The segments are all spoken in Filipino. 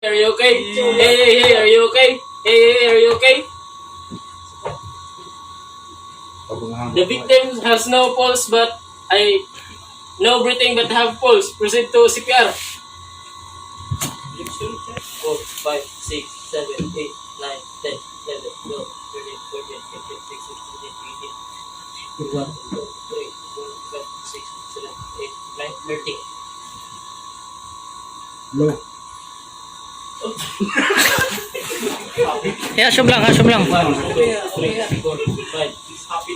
Are you okay? Hey, are you okay? Hey, are you okay? The victim has no pulse but no breathing but have pulse. Proceed to CPR. 4, 5, 6, 7, 8, 9, 10, 11, 12, 13, 14, 15, 16, 17, 18, 1, 2, 3, 4, 5, 6, 7, 8, 9, 30. Low. Assume lang, assume lang. 1, 2, 3, 4, 5. Happy.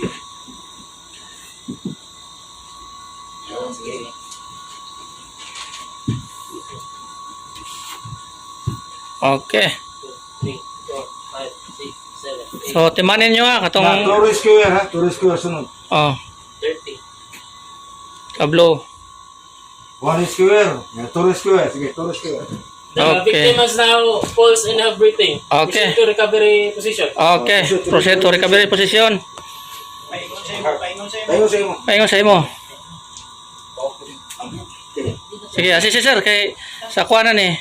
Okay. 2, 3, 4, 5, 6, 7, 8, So, timanin nyo katong... Tourist square ha? Tourist square sunod. Oh, 30. kablo. One square. Tourist square. Sige, tourist square. The Okay. victim has now pulse and have breathing. Okay. Proceed to recovery position. Okay, proceed to recovery position. Tayo sa imo. Paingon sa imo. Sige, assist sir, kay sa kuanan eh.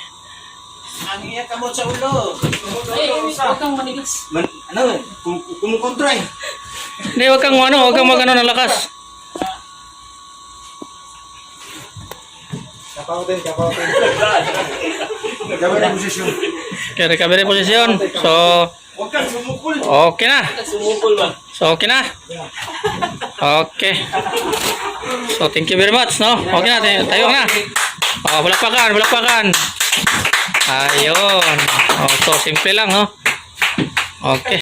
Ang iya kamot sa ulo. Huwag kang manigas. Ano? Kumukontra eh. Hindi, wag kang magano ng lakas. Kapautin. Recovery position. Okay, recovery position. So, Huwag kang sumukul. okay na. Sumupol ba? So, okay na. Okay. So, thank you very much, no? Okay na, tayo na. Oh, balakpakan. Ayun. Oh, so, simple lang, no? Okay.